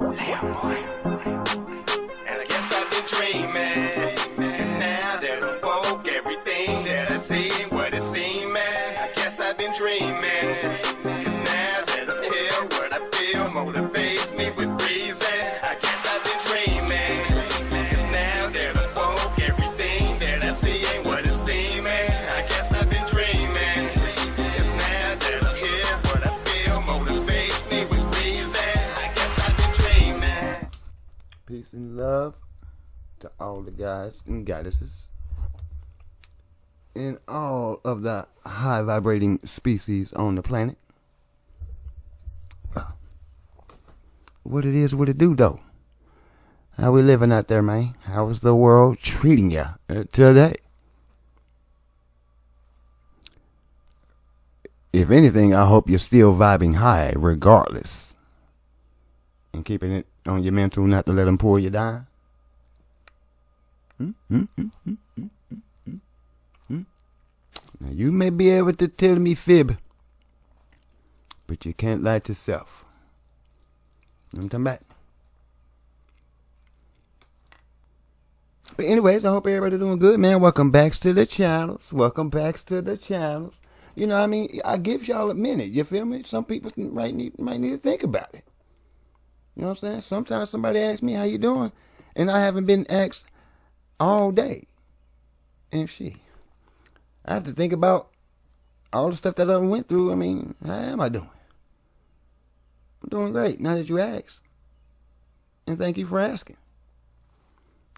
Lamb boy. And I guess I've been dreaming. Cause now that I'm woke, everything that I see ain't what it seems, man. I guess I've been dreaming. Cause now that I'm here, what I feel motivates me with reason. I guess I've been dreaming. Cause now that I'm woke, everything that I see ain't what it seems, man. I guess I've been dreaming. Cause now that I'm here, what I feel motivates me with reason. I guess I've been dreaming. Peace and love to all the guys and goddesses and all of the high vibrating species on the planet. What it is, what it do though? How we living out there, man? How is the world treating you today? If anything, I hope you're still vibing high regardless. And keeping it on your mental not to let them pull you down. Now you may be able to tell me fib, but you can't lie to self. I'm talking about. But anyways, I hope everybody doing good, man. Welcome back to the channels. Welcome back to the channels. You know what I mean? I give y'all a minute. You feel me? Some people might need to think about it. You know what I'm saying? Sometimes somebody asks me, how you doing? And I haven't been asked all day. And I have to think about all the stuff that I went through. I mean, how am I doing? I'm doing great, now that you asked. And thank you for asking.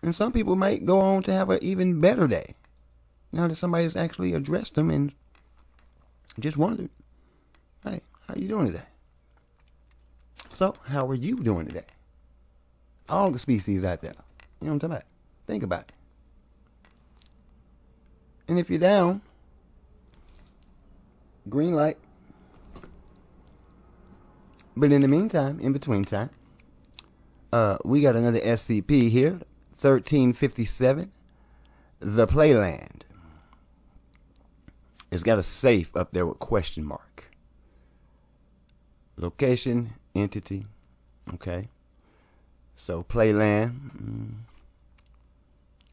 And some people might go on to have an even better day, now that somebody's actually addressed them and just wondered, hey, how you doing today? So, how are you doing today? All the species out there. You know what I'm talking about? Think about it. And if you're down, green light. But in the meantime, in between time, we got another SCP here, 1357, the Playland. It's got a safe up there with question mark. Location, entity, okay. So Playland,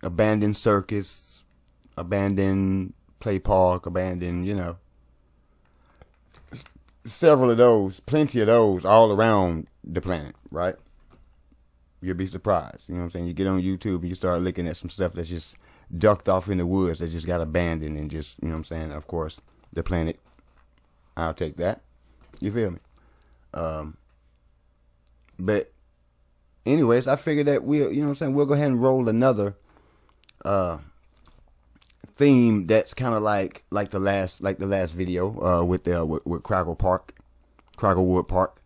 abandoned circus, abandoned play park, abandoned, you know. Several of those, plenty of those all around the planet, right? You'll be surprised. You know what I'm saying? You get on YouTube and you start looking at some stuff that's just ducked off in the woods that just got abandoned and just, you know what I'm saying? Of course, the planet. I'll take that. You feel me? But anyways, I figured that we'll, you know what I'm saying, we'll go ahead and roll another theme that's kind of like the last video with Cracklewood Park.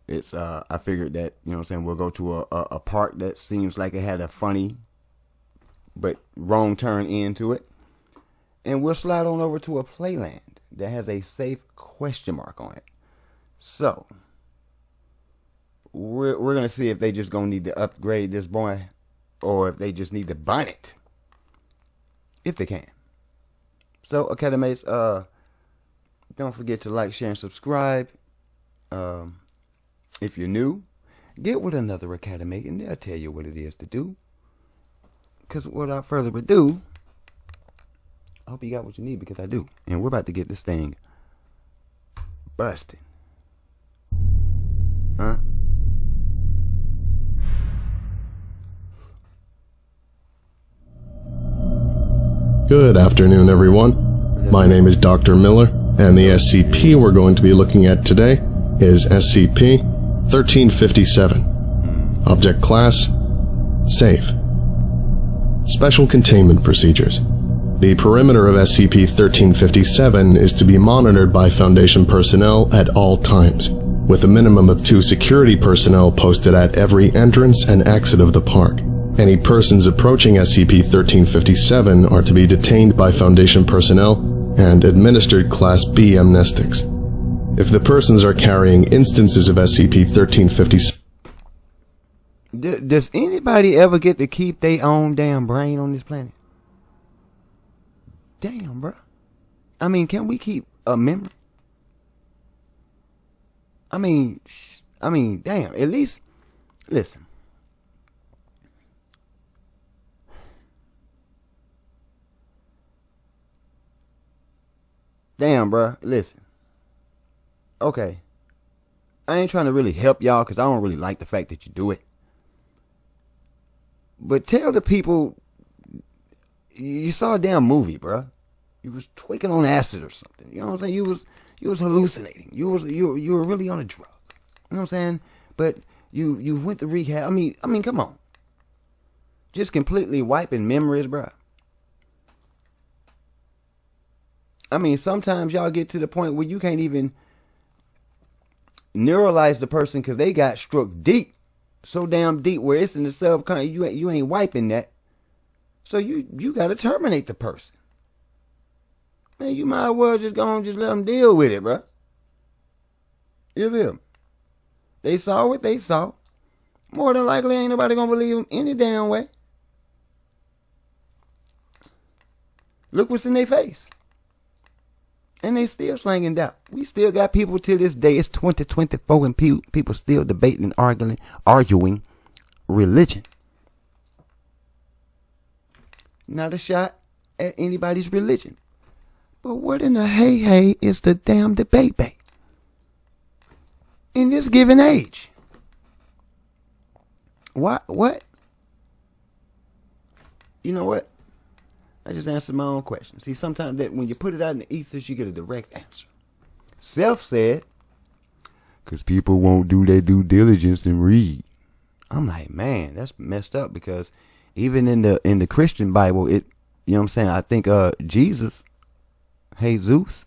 It's I figured that, you know what I'm saying, we'll go to a park that seems like it had a funny but wrong turn into it, and we'll slide on over to a Playland that has a safe question mark on it. So we're gonna see if they just gonna need to upgrade this boy, or if they just need to bun it, if they can. So, Academates, don't forget to like, share, and subscribe. If you're new, get with another Academate, and they'll tell you what it is to do. Because without further ado, I hope you got what you need, because I do. And we're about to get this thing busting. Huh? Good afternoon, everyone. My name is Dr. Miller, and the SCP we're going to be looking at today is SCP-1357. Object Class: Safe. Special Containment Procedures. The perimeter of SCP-1357 is to be monitored by Foundation personnel at all times, with a minimum of 2 security personnel posted at every entrance and exit of the park. Any persons approaching SCP-1357 are to be detained by Foundation personnel and administered Class B amnestics. If the persons are carrying instances of SCP-1357... Does anybody ever get to keep their own damn brain on this planet? Damn, bro. I mean, can we keep a memory? I mean, damn. At least Listen. Damn, bruh. Listen. Okay. I ain't trying to really help y'all because I don't really like the fact that you do it. But tell the people you saw a damn movie, bruh. You was tweaking on acid or something. You know what I'm saying? You was hallucinating. You were really on a drug. You know what I'm saying? But you went to rehab. I mean, come on. Just completely wiping memories, bruh. I mean, sometimes y'all get to the point where you can't even neuralize the person because they got struck deep. So damn deep where it's in the subconscious. You ain't wiping that. So you got to terminate the person. Man, you might as well just go and just let them deal with it, bruh. You feel me? They saw what they saw. More than likely ain't nobody gonna believe them any damn way. Look what's in their face. And they still slanging doubt. We still got people to this day. It's 2024 and people still debating and arguing religion. Not a shot at anybody's religion. But what in the hey is the damn debate, babe? In this given age. What? You know what? I just answered my own question. See, sometimes that when you put it out in the ethers, you get a direct answer. Self said, because people won't do their due diligence and read. I'm like, man, that's messed up because even in the Christian Bible, you know what I'm saying? I think Jesus, Zeus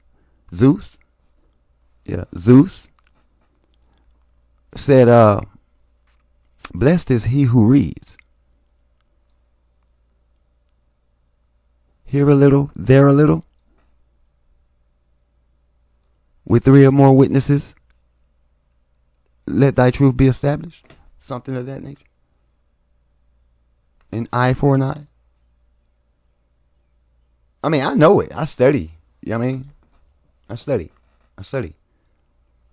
said, blessed is he who reads. Here a little, there a little. With 3 or more witnesses, let thy truth be established. Something of that nature. An eye for an eye. I mean, I know it. I study. You know what I mean? I study.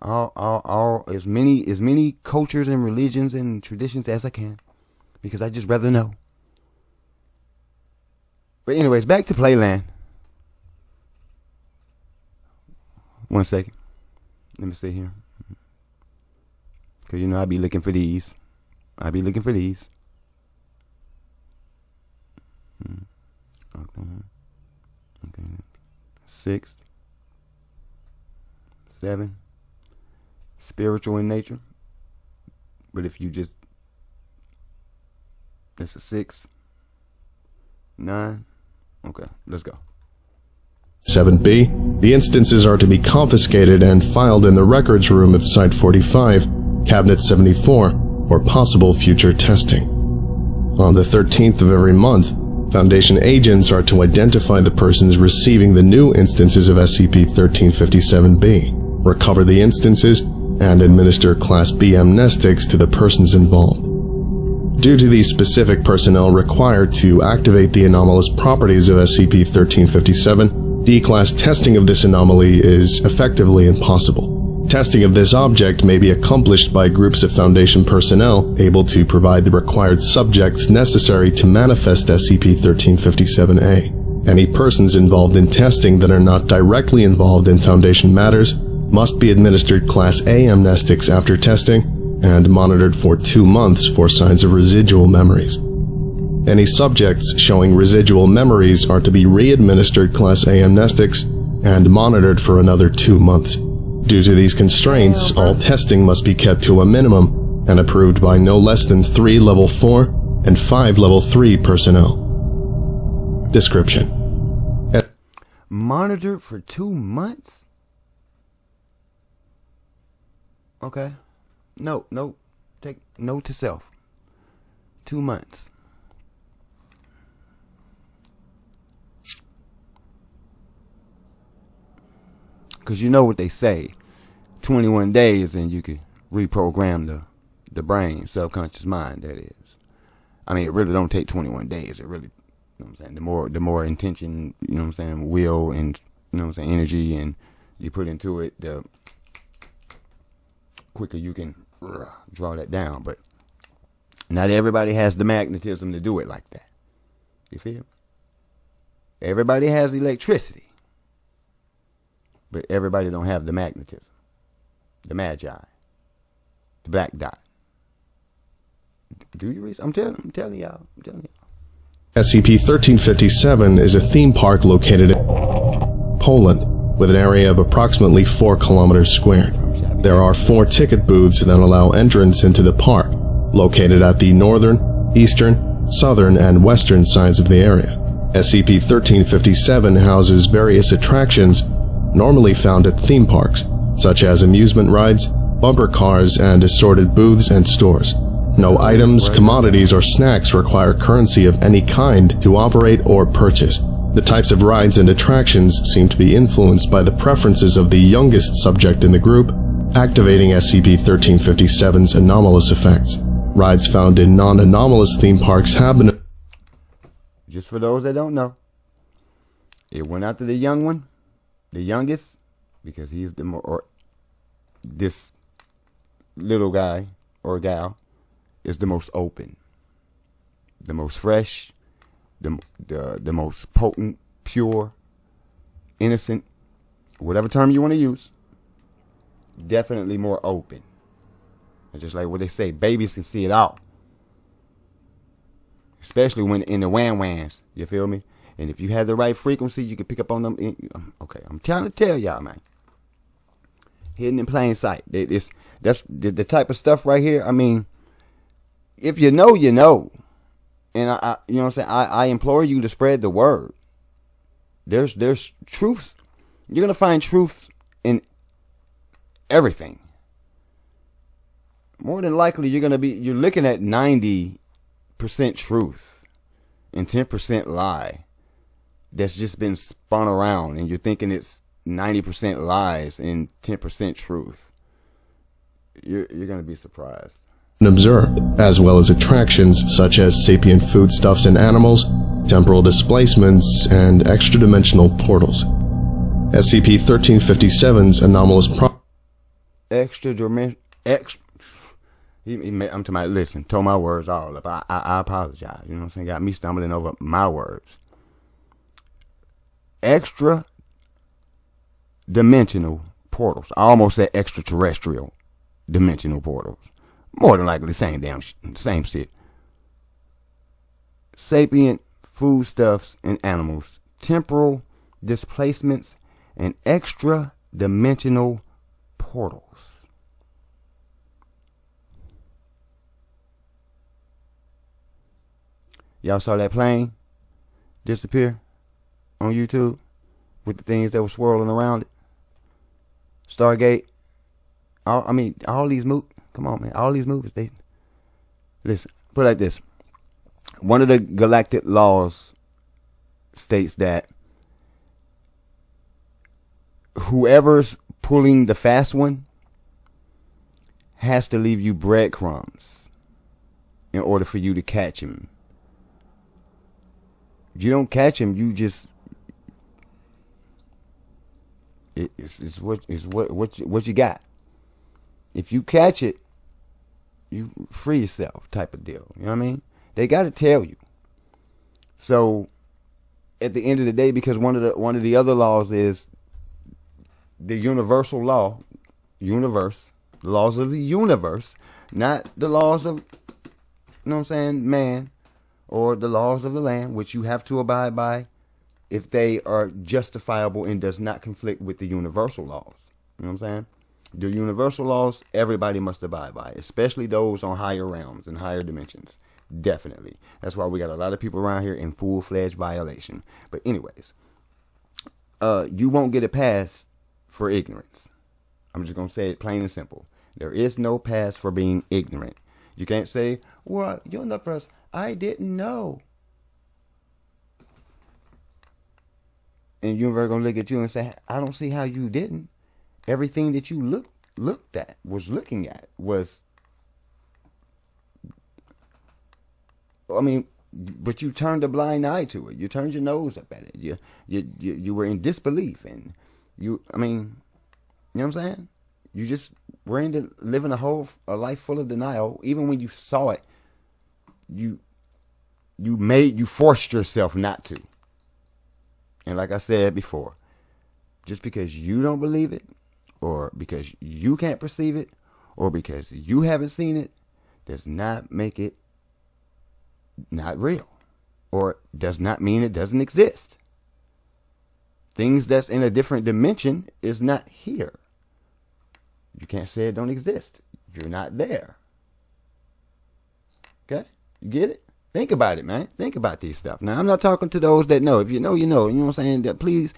All as many cultures and religions and traditions as I can. Because I just rather know. But anyways, back to Playland. 1 second. Let me see here. Because, you know, I be looking for these. Okay. Okay. 6. 7. Spiritual in nature. But if you just... That's a 6. 9. Okay, let's go. 7B. The instances are to be confiscated and filed in the records room of Site 45, Cabinet 74, for possible future testing. On the 13th of every month, Foundation agents are to identify the persons receiving the new instances of SCP-1357-B, recover the instances, and administer Class B amnestics to the persons involved. Due to the specific personnel required to activate the anomalous properties of SCP-1357, D-Class testing of this anomaly is effectively impossible. Testing of this object may be accomplished by groups of Foundation personnel able to provide the required subjects necessary to manifest SCP-1357-A. Any persons involved in testing that are not directly involved in Foundation matters must be administered Class A amnestics after testing and monitored for 2 months for signs of residual memories. Any subjects showing residual memories are to be re-administered Class A amnestics and monitored for another 2 months. Due to these constraints, all testing must be kept to a minimum and approved by no less than 3 Level 4 and 5 Level 3 personnel. Description. Monitored for 2 months? Okay. No. Take note to self. 2 months. Because you know what they say. 21 days and you can reprogram the brain, subconscious mind, that is. I mean, it really don't take 21 days. It really, you know what I'm saying? The more intention, you know what I'm saying, will and, you know what I'm saying, energy and you put into it, the quicker you can draw that down. But Not everybody has the magnetism to do it like that. You feel? Everybody has electricity. But everybody don't have the magnetism. The magi. The black dot. Do you read? I'm telling y'all. SCP-1357 is a theme park located in Poland with an area of approximately 4 kilometers squared. There are 4 ticket booths that allow entrance into the park, located at the northern, eastern, southern, and western sides of the area. SCP-1357 houses various attractions normally found at theme parks, such as amusement rides, bumper cars, and assorted booths and stores. No items, commodities, or snacks require currency of any kind to operate or purchase. The types of rides and attractions seem to be influenced by the preferences of the youngest subject in the group, activating SCP-1357's anomalous effects. Rides found in non-anomalous theme parks have been... Just for those that don't know, it went out to the young one, the youngest, because he's the more, or this little guy or gal is the most open, the most fresh, the most potent, pure, innocent, whatever term you want to use, definitely more open. It's just like what they say, babies can see it all. Especially when in the wham-whams, you feel me? And if you have the right frequency, you can pick up on them. Okay, I'm trying to tell y'all, man. Hidden in plain sight. That's the type of stuff right here. I mean, if you know, you know. And I you know what I'm saying? I implore you to spread the word. There's truth. You're gonna find truth in everything. More than likely, you're looking at 90% truth and 10% lie. That's just been spun around, and you're thinking it's 90% lies and 10% truth. You're gonna be surprised. Observed, as well as attractions such as sapient foodstuffs and animals, temporal displacements, and extra-dimensional portals. SCP-1357's anomalous I'm to my listen, told my words all up. I apologize. You know what I'm saying? Got me stumbling over my words. Extra dimensional portals. I almost said extraterrestrial dimensional portals. More than likely, same shit. Sapient foodstuffs and animals, temporal displacements, and extra dimensional portals. Y'all saw that plane disappear on YouTube with the things that were swirling around it? Stargate. All these movies. Come on, man. All these movies, listen, put it like this. One of the galactic laws states that whoever's pulling the fast one has to leave you breadcrumbs in order for you to catch him. If you don't catch him, you just it's what you got. If you catch it, you free yourself, type of deal. You know what I mean? They got to tell you. So at the end of the day, because one of the other laws is the universal law, the laws of the universe, not the laws of, you know what I'm saying, man, or the laws of the land, which you have to abide by if they are justifiable and does not conflict with the universal laws. You know what I'm saying? The universal laws, everybody must abide by, especially those on higher realms and higher dimensions. Definitely. That's why we got a lot of people around here in full-fledged violation. But anyways, you won't get a pass for ignorance. I'm just going to say it plain and simple. There is no pass for being ignorant. You can't say, well, you're not first. I didn't know. And you're going to look at you and say, I don't see how you didn't. Everything that you looking at was, but you turned a blind eye to it. You turned your nose up at it. You were in disbelief, and you know what I'm saying? You just were living a life full of denial, even when you saw it you forced yourself not to. And like I said before, just because you don't believe it, or because you can't perceive it, or because you haven't seen it, does not make it not real, or does not mean it doesn't exist. Things that's in a different dimension is not here. You can't say it don't exist. You're not there. Okay? You get it? Think about it, man. Think about these stuff. Now, I'm not talking to those that know. If you know, you know. You know what I'm saying? That please,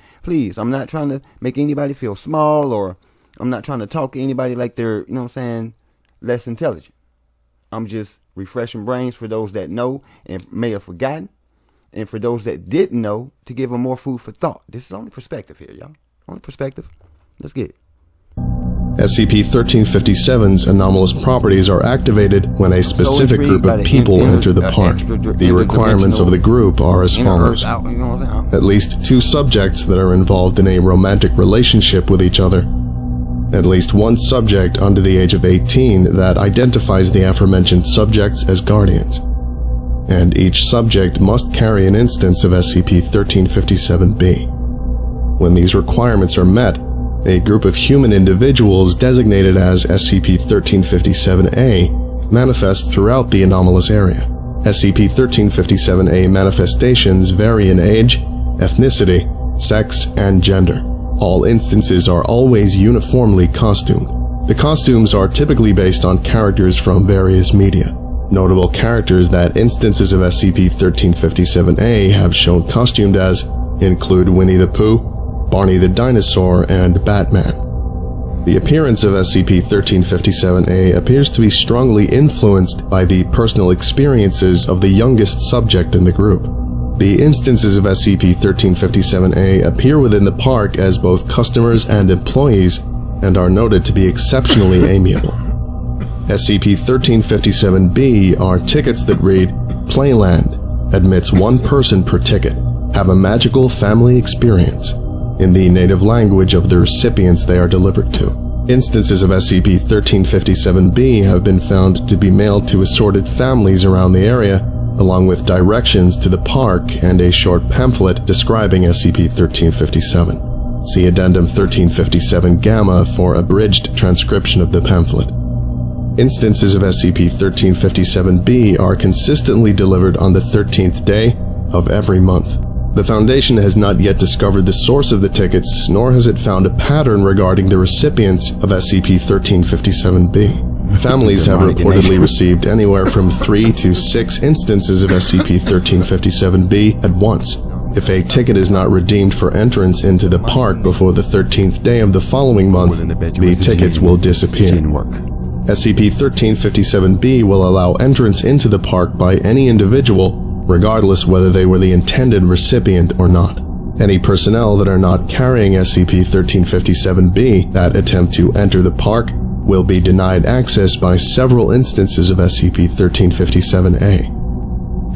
I'm not trying to make anybody feel small, or I'm not trying to talk to anybody like they're, you know what I'm saying, less intelligent. I'm just refreshing brains for those that know and may have forgotten, and for those that didn't know, to give them more food for thought. This is only perspective here, y'all. Only perspective. Let's get it. SCP-1357's anomalous properties are activated when a specific group of people enter the park. The requirements of the group are as follows. At least 2 subjects that are involved in a romantic relationship with each other. At least 1 subject under the age of 18 that identifies the aforementioned subjects as guardians. And each subject must carry an instance of SCP-1357-B. When these requirements are met, a group of human individuals designated as SCP-1357-A manifest throughout the anomalous area. SCP-1357-A manifestations vary in age, ethnicity, sex, and gender. All instances are always uniformly costumed. The costumes are typically based on characters from various media. Notable characters that instances of SCP-1357-A have shown costumed as include Winnie the Pooh, Barney the Dinosaur, and Batman. The appearance of SCP-1357-A appears to be strongly influenced by the personal experiences of the youngest subject in the group. The instances of SCP-1357-A appear within the park as both customers and employees and are noted to be exceptionally amiable. SCP-1357-B are tickets that read, Playland, admits 1 person per ticket, have a magical family experience, in the native language of the recipients they are delivered to. Instances of SCP-1357-B have been found to be mailed to assorted families around the area, along with directions to the park and a short pamphlet describing SCP-1357. See Addendum 1357-Gamma for abridged transcription of the pamphlet. Instances of SCP-1357-B are consistently delivered on the 13th day of every month. The Foundation has not yet discovered the source of the tickets, nor has it found a pattern regarding the recipients of SCP-1357-B. Families have reportedly received anywhere from 3 to 6 instances of SCP-1357-B at once. If a ticket is not redeemed for entrance into the park before the 13th day of the following month, the tickets will disappear. SCP-1357-B will allow entrance into the park by any individual, regardless whether they were the intended recipient or not. Any personnel that are not carrying SCP-1357-B that attempt to enter the park will be denied access by several instances of SCP-1357-A.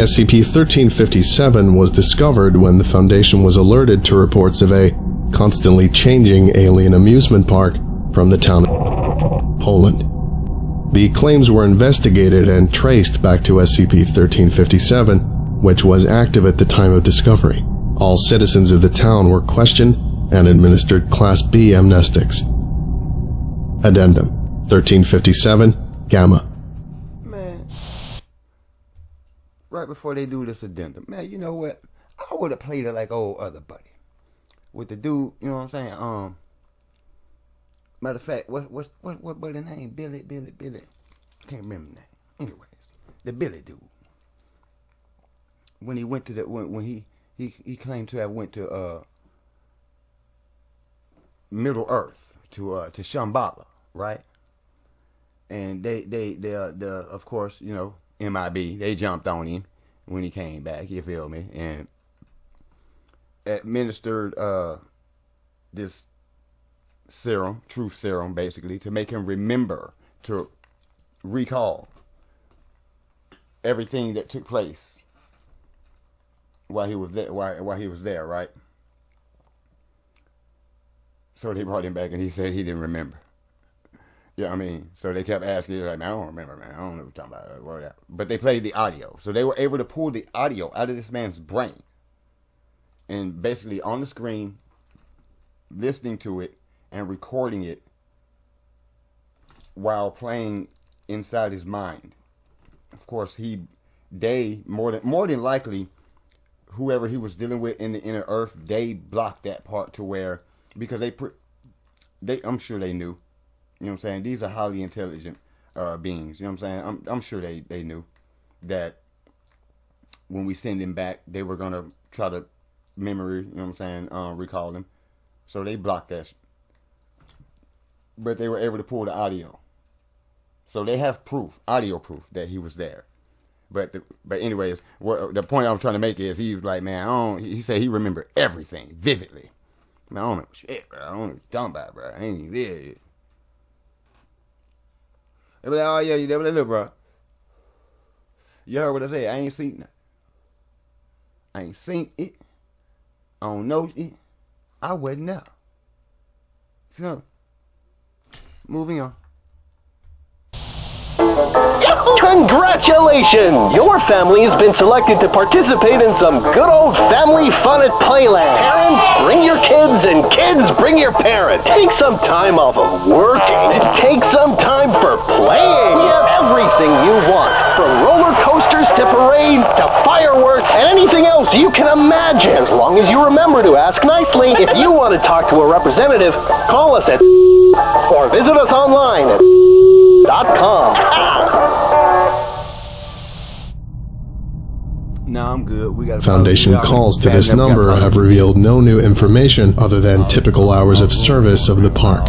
SCP-1357 was discovered when the Foundation was alerted to reports of a constantly changing alien amusement park from the town of Poland. The claims were investigated and traced back to SCP-1357, which was active at the time of discovery. All citizens of the town were questioned and administered Class B amnestics. Addendum 1357-Gamma. Man, right before they do this addendum, man, you know what? I would have played it like old other buddy. With the dude, you know what I'm saying? Matter of fact, what the name? Billy. Can't remember the name. Anyways, the Billy dude. When he went to when he claimed to have went to Middle Earth to Shambhala, right? And they of course, you know, MIB, they jumped on him when he came back, you feel me? And administered this serum, truth serum, basically, to make him remember, to recall everything that took place while he was there, while he was there, right? So they brought him back, and he said he didn't remember. Yeah, I mean, so they kept asking, like, man, I don't remember, man. I don't know what you're talking about. Whatever. But they played the audio. So they were able to pull the audio out of this man's brain. And basically on the screen, listening to it and recording it while playing inside his mind. Of course, more than likely, whoever he was dealing with in the inner earth, they blocked that part to where, because I'm sure they knew. You know what I'm saying? These are highly intelligent beings. You know what I'm saying? I'm sure they knew that when we send him back, they were going to try to memory, you know what I'm saying, recall him. So they blocked that. But they were able to pull the audio. So they have proof, audio proof, that he was there. But anyways, the point I'm trying to make is he was like, man, he said he remembered everything vividly. Man, I don't remember shit, bro. I don't know what you're talking about, bro. I ain't even there yet. They be like, oh yeah, you there, look, bro. You heard what I said? I ain't seen nothing. I ain't seen it. I don't know it. I wasn't there. Feel me? Moving on. Congratulations! Your family has been selected to participate in some good old family fun at Playland. Parents, bring your kids, and kids, bring your parents. Take some time off of working and take some time for playing. We have everything you want, from roller coasters to parades to fireworks and anything else you can imagine. As long as you remember to ask nicely. If you want to talk to a representative, call us at or visit us online at .com. No, I'm good. Foundation calls to this number have revealed no new information other than typical hours of service of the park.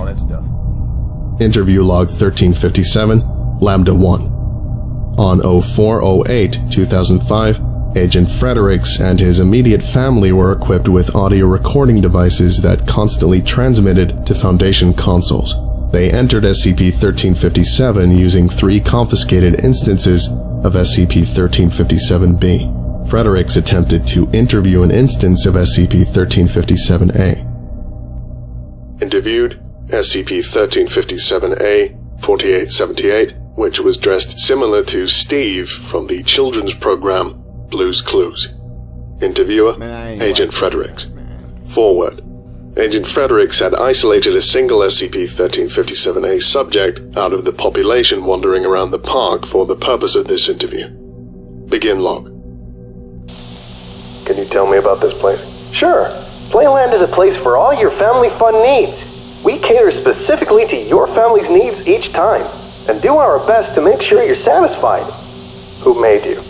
Interview log 1357, Lambda 1. On 04/08/2005, Agent Fredericks and his immediate family were equipped with audio recording devices that constantly transmitted to Foundation consoles. They entered SCP-1357 using 3 confiscated instances of SCP-1357-B. Fredericks attempted to interview an instance of SCP-1357-A. Interviewed SCP-1357-A 4878, which was dressed similar to Steve from the children's program Blue's Clues. Interviewer, Agent Fredericks. Forward. Agent Fredericks had isolated a single SCP-1357-A subject out of the population wandering around the park for the purpose of this interview. Begin log. Can you tell me about this place? Sure. Playland is a place for all your family fun needs. We cater specifically to your family's needs each time, and do our best to make sure you're satisfied. Who made you?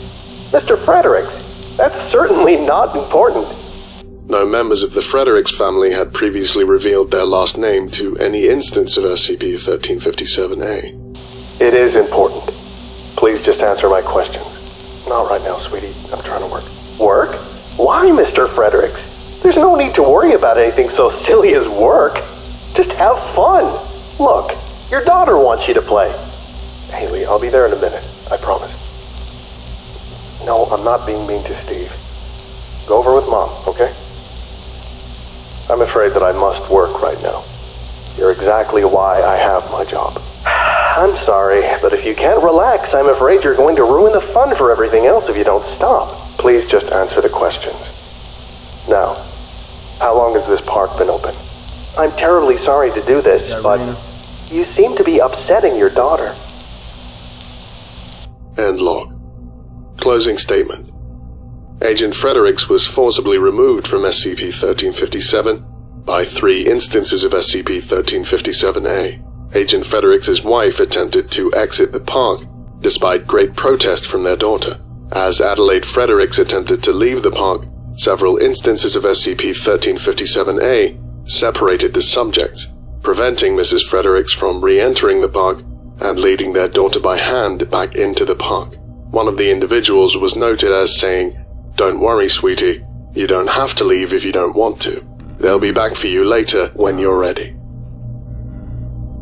Mr. Fredericks. That's certainly not important. No members of the Fredericks family had previously revealed their last name to any instance of SCP-1357-A. It is important. Please just answer my questions. Not right now, sweetie. I'm trying to work. Work? Why, Mr. Fredericks? There's no need to worry about anything so silly as work. Just have fun. Look, your daughter wants you to play. Haley, I'll be there in a minute. I promise. No, I'm not being mean to Steve. Go over with Mom, okay? I'm afraid that I must work right now. You're exactly why I have my job. I'm sorry, but if you can't relax, I'm afraid you're going to ruin the fun for everything else if you don't stop. Please just answer the questions. Now, how long has this park been open? I'm terribly sorry to do this, but you seem to be upsetting your daughter. End log. Closing statement. Agent Fredericks was forcibly removed from SCP-1357 by 3 instances of SCP-1357-A. Agent Fredericks' wife attempted to exit the park, despite great protest from their daughter. As Adelaide Fredericks attempted to leave the park, several instances of SCP-1357-A separated the subjects, preventing Mrs. Fredericks from re-entering the park and leading their daughter by hand back into the park. One of the individuals was noted as saying, "Don't worry, sweetie. You don't have to leave if you don't want to. They'll be back for you later when you're ready."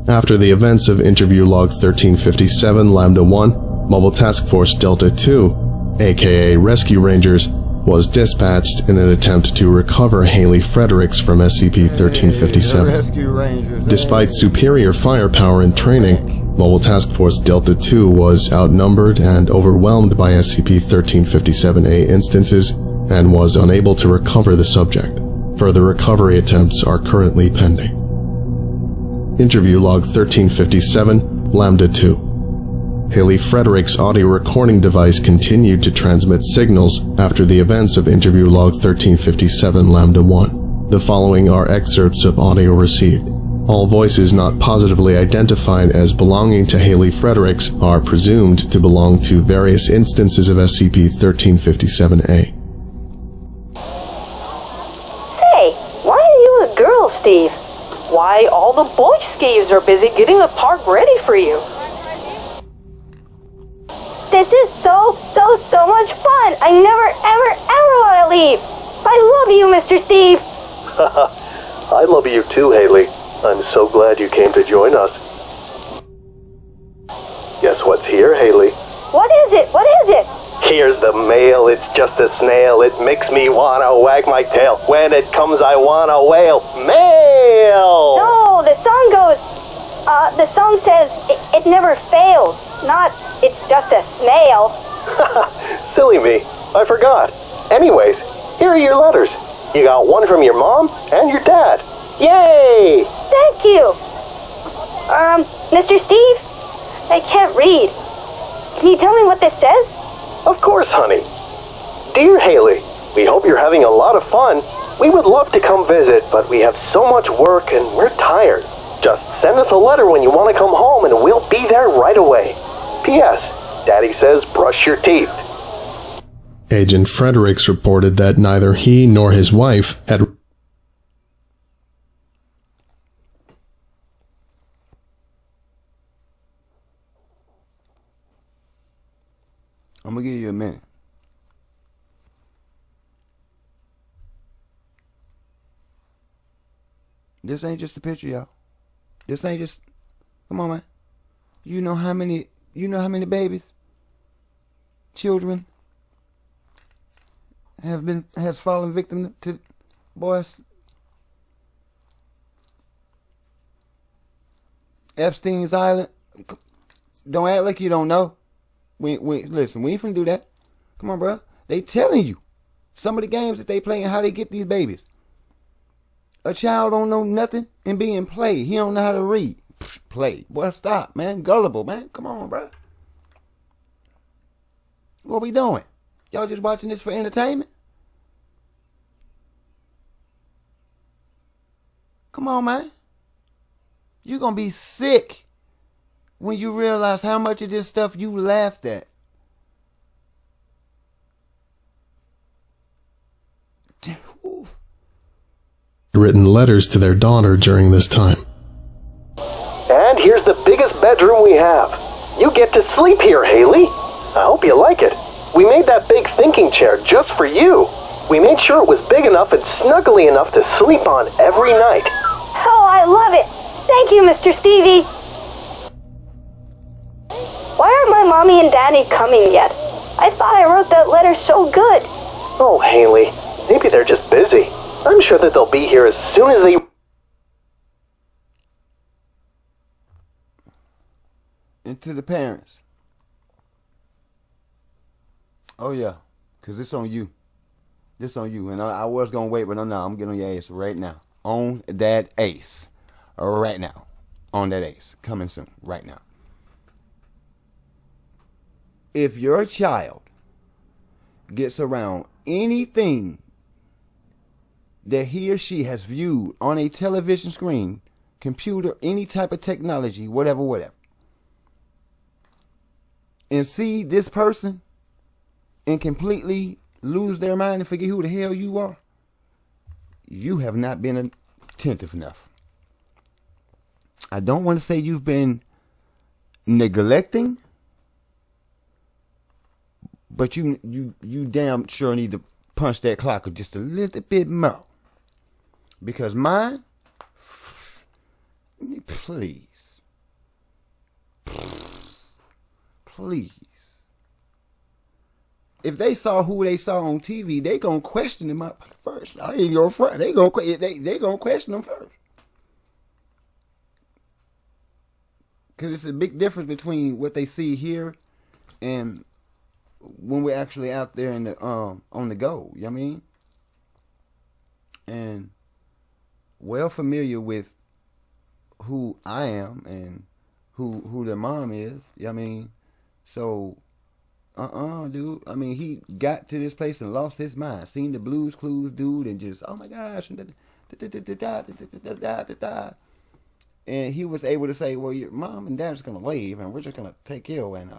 After the events of interview log 1357 Lambda 1, Mobile Task Force Delta 2, aka Rescue Rangers, was dispatched in an attempt to recover Haley Fredericks from SCP-1357. Rescue Rangers. Despite superior firepower and training, Mobile Task Force Delta-2 was outnumbered and overwhelmed by SCP-1357-A instances and was unable to recover the subject. Further recovery attempts are currently pending. Interview Log 1357, Lambda-2. Haley Fredericks' audio recording device continued to transmit signals after the events of Interview Log 1357 Lambda-1. The following are excerpts of audio received. All voices not positively identified as belonging to Haley Fredericks are presumed to belong to various instances of SCP-1357-A. Say, why are you a girl, Steve? Why, all the boy skis are busy getting the park ready for you. This is so much fun. I never, ever want to leave. I love you, Mr. Steve. I love you too, Haley. I'm so glad you came to join us. Guess what's here, Haley? What is it? What is it? Here's the mail. It's just a snail. It makes me wanna wag my tail. When it comes, I wanna wail. Mail! No, the song goes, the song says, it never fails. Not, it's just a snail. Silly me. I forgot. Anyways, here are your letters. You got one from your mom and your dad. Yay! Thank you. Mr. Steve? I can't read. Can you tell me what this says? Of course, honey. Dear Haley, we hope you're having a lot of fun. We would love to come visit, but we have so much work and we're tired. Just send us a letter when you want to come home and we'll be there right away. P.S. Daddy says brush your teeth. Agent Fredericks reported that neither he nor his wife had I'm gonna give you a minute. This ain't just a picture, y'all. This ain't just. Come on, man. You know how many babies, children, has fallen victim to boys. Epstein's Island. Don't act like you don't know. Listen, we ain't finna do that. Come on, bro. They telling you some of the games that they play and how they get these babies. A child don't know nothing and being played. He don't know how to read. Play. Boy, stop, man. Gullible, man. Come on, bro. What we doing? Y'all just watching this for entertainment? Come on, man. You're gonna be sick when you realize how much of this stuff you laughed at. written letters to their daughter during this time. And here's the biggest bedroom we have. You get to sleep here, Haley. I hope you like it. We made that big thinking chair just for you. We made sure it was big enough and snuggly enough to sleep on every night. Oh, I love it. Thank you, Mr. Stevie. Why aren't my mommy and daddy coming yet? I thought I wrote that letter so good. Oh, Haley, maybe they're just busy. I'm sure that they'll be here as soon as they... And to the parents. Oh, yeah, because it's on you. This on you. And I was going to wait, but no, I'm getting on your ass right now. On that ace. Right now. On that ace. Coming soon. Right now. If your child gets around anything that he or she has viewed on a television screen, computer, any type of technology, whatever, and see this person and completely lose their mind and forget who the hell you are, you have not been attentive enough. I don't want to say you've been neglecting, but you damn sure need to punch that clock just a little bit more. Because mine, please, if they saw who they saw on TV, they gonna question them up first. I ain't your friend. They gonna question them first. Cause it's a big difference between what they see here and when we're actually out there in the on the go. You know what I mean? And well familiar with who I am and who their mom is. You know what I mean? So dude. I mean, he got to this place and lost his mind. Seen the Blues Clues dude and just, oh my gosh. And he was able to say, well, your mom and dad's going to leave and we're just going to take you. And,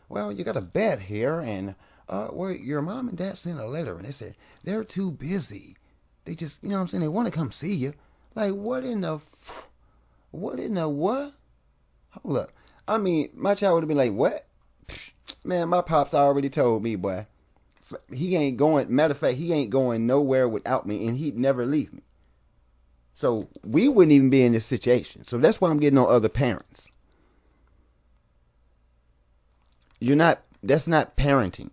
well, you got a bed here. And, well, your mom and dad sent a letter. And they said, they're too busy. They just, you know what I'm saying? They want to come see you. Like, what in the what? Hold up. I mean, my child would have been like, what? Man, my pops already told me, boy, he ain't going, matter of fact, he ain't going nowhere without me, and he'd never leave me. So we wouldn't even be in this situation. So that's why I'm getting on other parents. That's not parenting.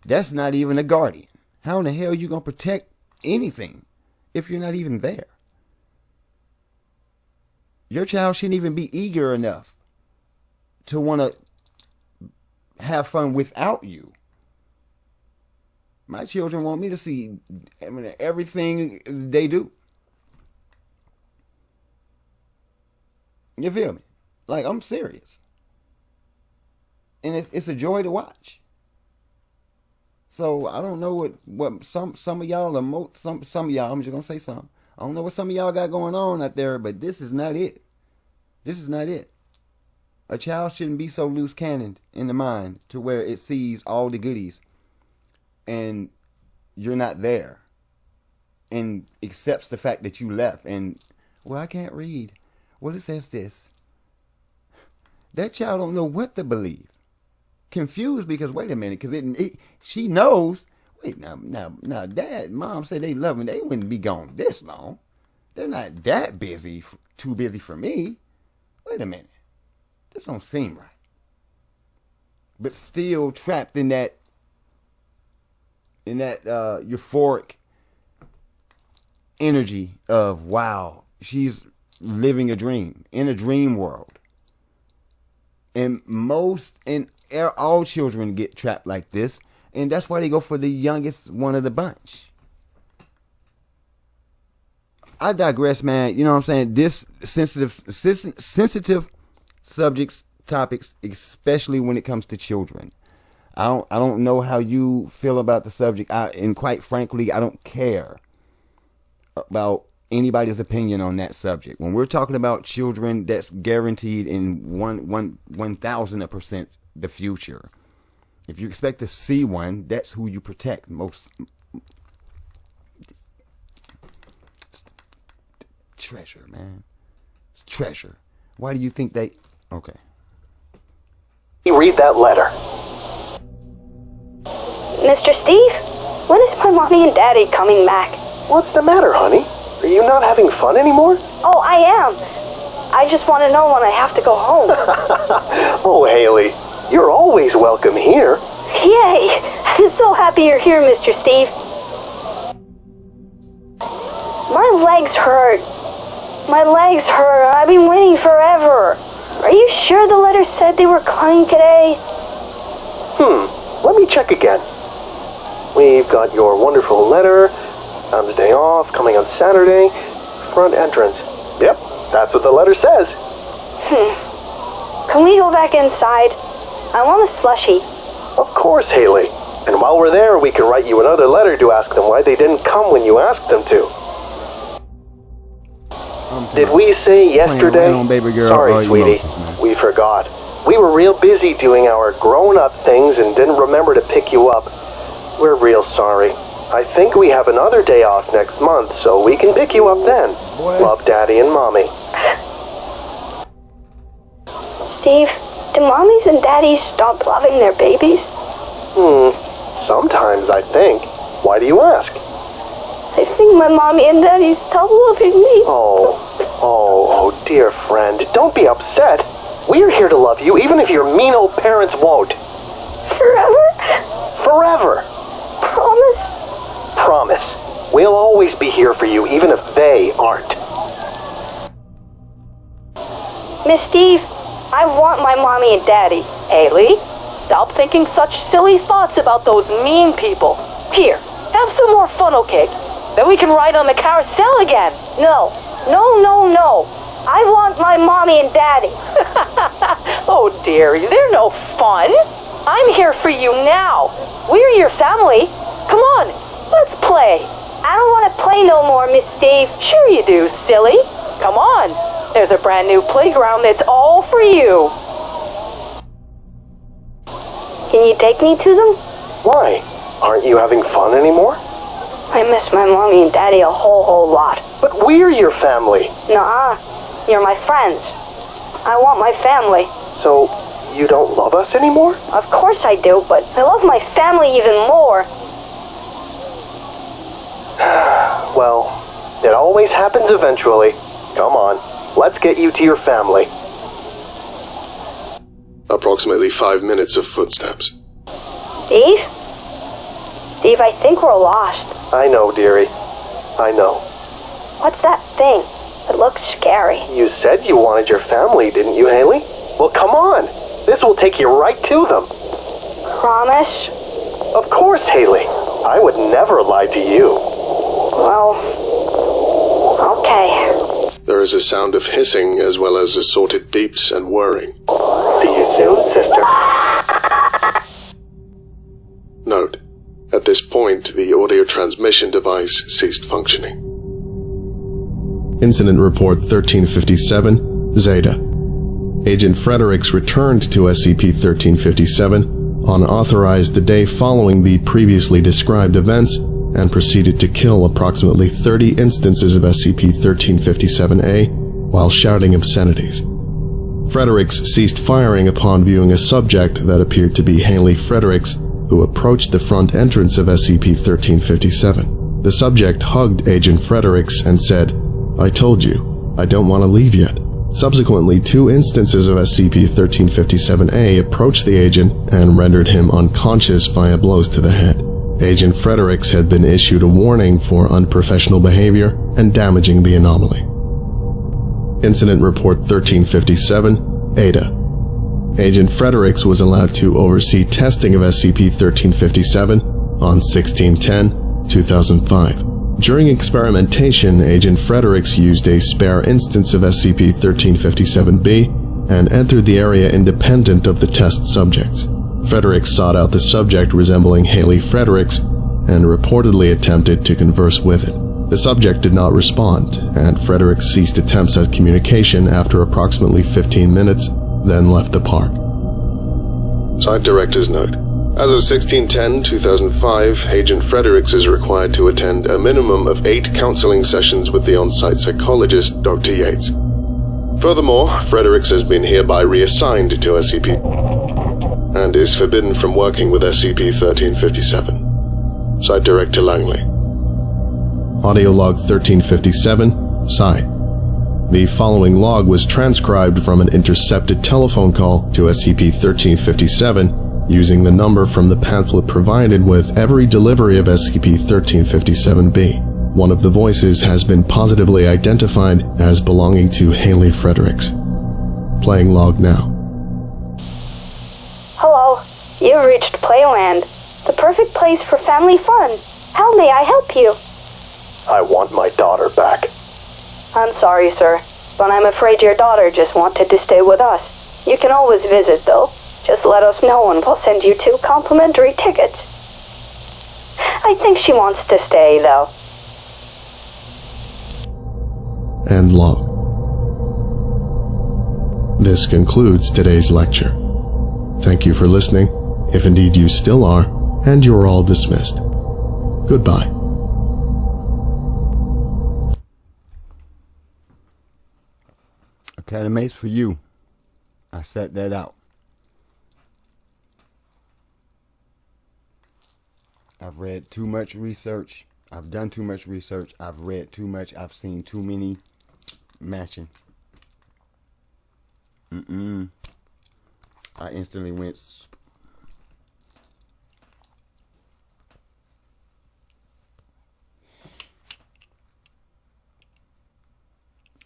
That's not even a guardian. How in the hell are you going to protect anything if you're not even there? Your child shouldn't even be eager enough to want to have fun without you. My children want me to see, I mean, everything they do. You feel me? Like, I'm serious. And it's a joy to watch. So I don't know what some of y'all are some of y'all, I'm just gonna say some. I don't know what some of y'all got going on out there, but this is not it. This is not it. A child shouldn't be so loose cannoned in the mind to where it sees all the goodies and you're not there and accepts the fact that you left and, well, I can't read. Well, it says this. That child don't know what to believe. Confused because, wait a minute, because she knows, wait, now, dad, mom said they love me. They wouldn't be gone this long. They're not that busy, too busy for me. Wait a minute. This don't seem right. But still trapped in that euphoric energy of, wow, she's living a dream in a dream world. And all children get trapped like this, and that's why they go for the youngest one of the bunch. I digress, man. You know what I'm saying? This sensitive subjects, topics, especially when it comes to children. I don't know how you feel about the subject, and quite frankly, I don't care about anybody's opinion on that subject. When we're talking about children, that's guaranteed in 1,000% the future. If you expect to see one, that's who you protect most. Treasure, man. It's treasure. Why do you think they... Okay. You read that letter. Mr. Steve, when is my mommy and daddy coming back? What's the matter, honey? Are you not having fun anymore? Oh, I am. I just want to know when I have to go home. Oh, Haley, you're always welcome here. Yay! I'm so happy you're here, Mr. Steve. My legs hurt. I've been waiting forever. Are you sure the letter said they were coming today? Let me check again. We've got your wonderful letter. Tom's day off, coming on Saturday. Front entrance. Yep, that's what the letter says. Can we go back inside? I want a slushie. Of course, Haley. And while we're there, we can write you another letter to ask them why they didn't come when you asked them to. Did we say yesterday? Right on, baby girl. Sorry, sweetie. We forgot. We were real busy doing our grown-up things and didn't remember to pick you up. We're real sorry. I think we have another day off next month, so we can pick you up then. What? Love, Daddy and Mommy. Steve, do mommies and daddies stop loving their babies? Sometimes, I think. Why do you ask? I think my mommy and daddy stop loving me. Oh, dear friend. Don't be upset. We're here to love you, even if your mean old parents won't. Forever? Forever. always be here for you, even if they aren't. Miss Steve, I want my mommy and daddy. Haley, stop thinking such silly thoughts about those mean people. Here, have some more funnel cake. Then we can ride on the carousel again. No. I want my mommy and daddy. Oh, dearie, they're no fun. I'm here for you now. We're your family. Come on, let's play. I don't want to play no more, Miss Steve. Sure you do, silly. Come on. There's a brand new playground that's all for you. Can you take me to them? Why? Aren't you having fun anymore? I miss my mommy and daddy a whole lot. But we're your family. Nuh-uh. You're my friends. I want my family. So, you don't love us anymore? Of course I do, but I love my family even more. Well, it always happens eventually. Come on, let's get you to your family. Approximately 5 minutes of footsteps. Steve? Steve, I think we're lost. I know, dearie. I know. What's that thing? It looks scary. You said you wanted your family, didn't you, Haley? Well, come on. This will take you right to them. Promise? Of course, Haley. I would never lie to you. Well, okay. There is a sound of hissing as well as assorted beeps and whirring. See you soon, sister. Note: at this point, the audio transmission device ceased functioning. Incident Report 1357, Zeta. Agent Fredericks returned to SCP-1357, unauthorized the day following the previously described events, and proceeded to kill approximately 30 instances of SCP-1357-A while shouting obscenities. Fredericks ceased firing upon viewing a subject that appeared to be Haley Fredericks, who approached the front entrance of SCP-1357. The subject hugged Agent Fredericks and said, "I told you, I don't want to leave yet." Subsequently, 2 instances of SCP-1357-A approached the agent and rendered him unconscious via blows to the head. Agent Fredericks had been issued a warning for unprofessional behavior and damaging the anomaly. Incident Report 1357, Ada. Agent Fredericks was allowed to oversee testing of SCP-1357 on 16/10/2005. During experimentation, Agent Fredericks used a spare instance of SCP-1357-B and entered the area independent of the test subjects. Fredericks sought out the subject resembling Haley Fredericks and reportedly attempted to converse with it. The subject did not respond, and Fredericks ceased attempts at communication after approximately 15 minutes, then left the park. Site Director's Note: as of 16/10/2005, Agent Fredericks is required to attend a minimum of 8 counseling sessions with the on-site psychologist, Dr. Yates. Furthermore, Fredericks has been hereby reassigned to SCP and is forbidden from working with SCP-1357. Site Director Langley. Audio Log 1357, Psi. The following log was transcribed from an intercepted telephone call to SCP-1357 using the number from the pamphlet provided with every delivery of SCP-1357-B. One of the voices has been positively identified as belonging to Haley Fredericks. Playing log now. Hello. You've reached Playland, the perfect place for family fun. How may I help you? I want my daughter back. I'm sorry, sir, but I'm afraid your daughter just wanted to stay with us. You can always visit, though. Just let us know and we'll send you 2 complimentary tickets. I think she wants to stay, though. End log. This concludes today's lecture. Thank you for listening, if indeed you still are, and you're all dismissed. Goodbye. Academy for you. I set that out. I've read too much research. I've done too much research. I've read too much. I've seen too many matching. I instantly went.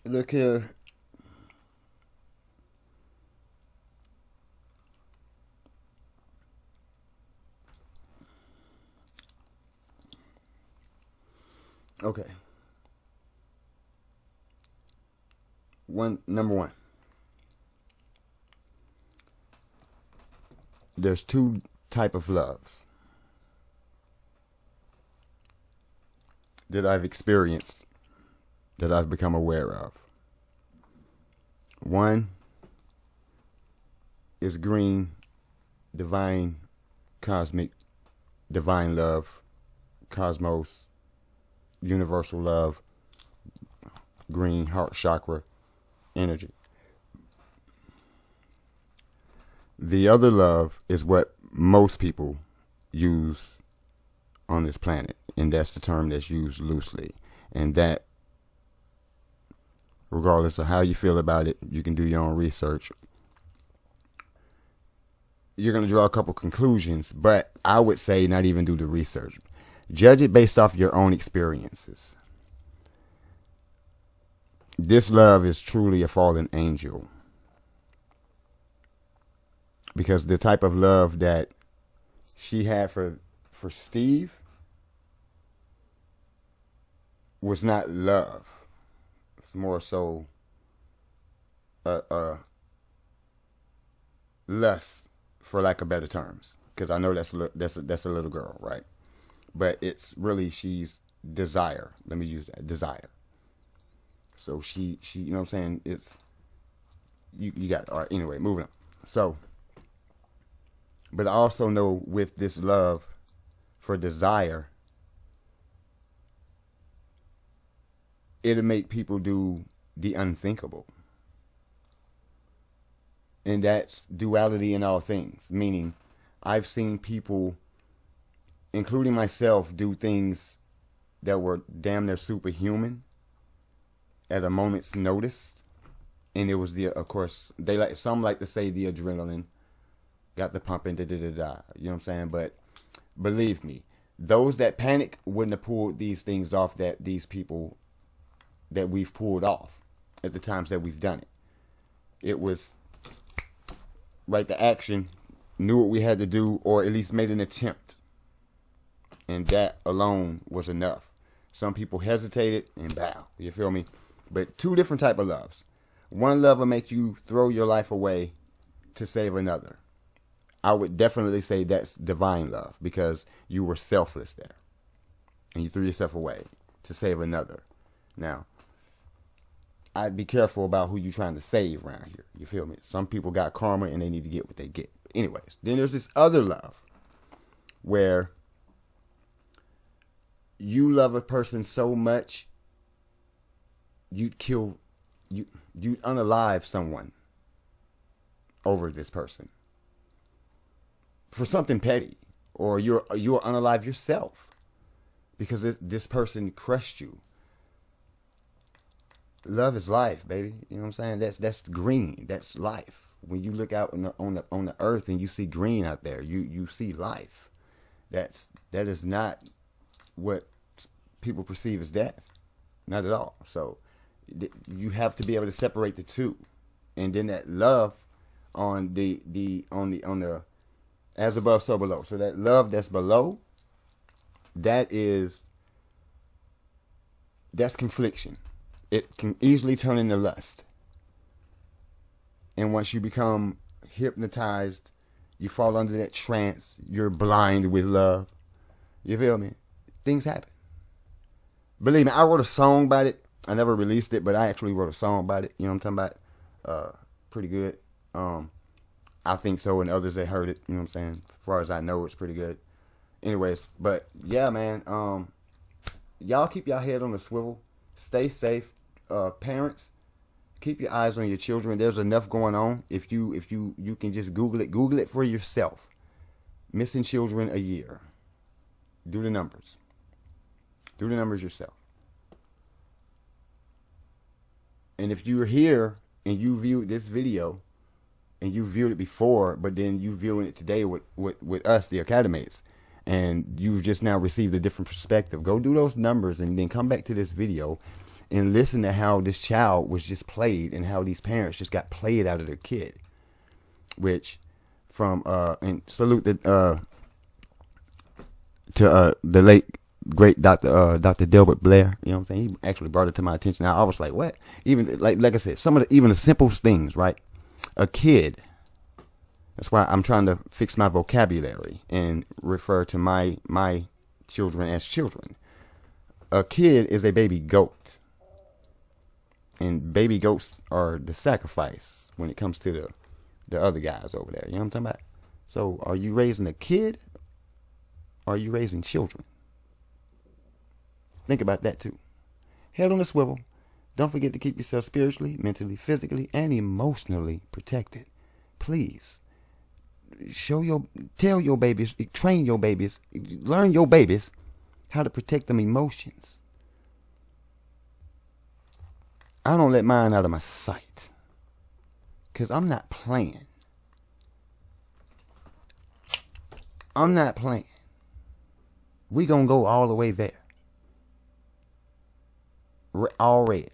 Look here. Okay. Number one. There's two type of loves that I've experienced, that I've become aware of. One is green, divine, cosmic, divine love, cosmos, universal love, green, heart chakra, energy. The other love is what most people use on this planet, and that's the term that's used loosely. And that, regardless of how you feel about it, you can do your own research. You're going to draw a couple conclusions, but I would say not even do the research. Judge it based off your own experiences. This love is truly a fallen angel. Because the type of love that she had for Steve was not love. It's more so lust, for lack of better terms. Because I know that's a little girl, right? But it's really, she's desire. Let me use that, desire. So she you know what I'm saying? It's you got it. All right, anyway, moving on. So, but I also know with this love for desire, it'll make people do the unthinkable. And that's duality in all things. Meaning, I've seen people, including myself, do things that were damn near superhuman at a moment's notice. And it was of course, some like to say the adrenaline got the pumping, You know what I'm saying? But believe me, those that panic wouldn't have pulled these things off that these people that we've pulled off at the times that we've done it. It was right to action, knew what we had to do, or at least made an attempt. And that alone was enough. Some people hesitated and bow. You feel me? But two different type of loves. One love will make you throw your life away to save another. I would definitely say that's divine love, because you were selfless there. And you threw yourself away to save another. Now, I'd be careful about who you're trying to save around here. You feel me? Some people got karma and they need to get what they get. But anyways, then there's this other love where you love a person so much you'd unalive someone over this person for something petty, or you're unalive yourself because this person crushed you. Love is life, baby. You know what I'm saying? That's green. That's life. When you look out on the earth and you see green out there, you see life. That is not what people perceive as death. Not at all. So you have to be able to separate the two. And then that love on the as above, so below. So that love that's below, that's confliction. It can easily turn into lust. And once you become hypnotized, you fall under that trance, you're blind with love. You feel me? Things happen. Believe me, I wrote a song about it. I never released it, but I actually wrote a song about it. You know what I'm talking about? Pretty good. I think so, and others that heard it, you know what I'm saying? As far as I know, it's pretty good. Anyways, but yeah, man. Y'all keep your head on the swivel. Stay safe. Parents, keep your eyes on your children. There's enough going on. If you can just Google it for yourself. Missing children a year. Do the numbers. Do the numbers yourself. And if you're here and you viewed this video and you viewed it before, but then you viewing it today with us, the Academates, and you've just now received a different perspective, go do those numbers and then come back to this video and listen to how this child was just played and how these parents just got played out of their kid. Which, from and salute to the late great Dr. Delbert Blair. You know what I'm saying? He actually brought it to my attention. Now I was like, what? Even like I said, some of even the simplest things, right? A kid. That's why I'm trying to fix my vocabulary and refer to my children as children. A kid is a baby goat. And baby goats are the sacrifice when it comes to the other guys over there. You know what I'm talking about? So are you raising a kid or are you raising children? Think about that too. Head on a swivel. Don't forget to keep yourself spiritually, mentally, physically, and emotionally protected. Please. Tell your babies, train your babies, learn your babies how to protect them emotions. I don't let mine out of my sight. Because I'm not playing. I'm not playing. We gonna go all the way there. All red.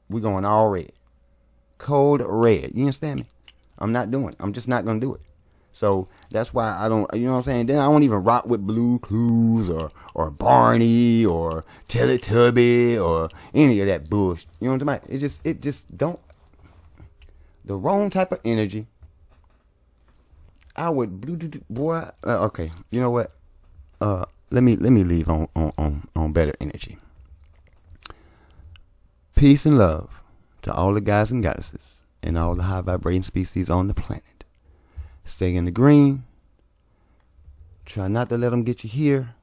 We going all red. Cold red. You understand me? I'm not doing it. I'm just not gonna do it. So that's why I don't, you know what I'm saying? Then I don't even rock with Blue Clues or Barney or Teletubby or any of that bullshit. You know what I'm talking about? It just don't. The wrong type of energy. I would, boy. Okay, you know what? Let me leave on better energy. Peace and love to all the guys and goddesses and all the high vibrating species on the planet. Stay in the green. Try not to let them get you here.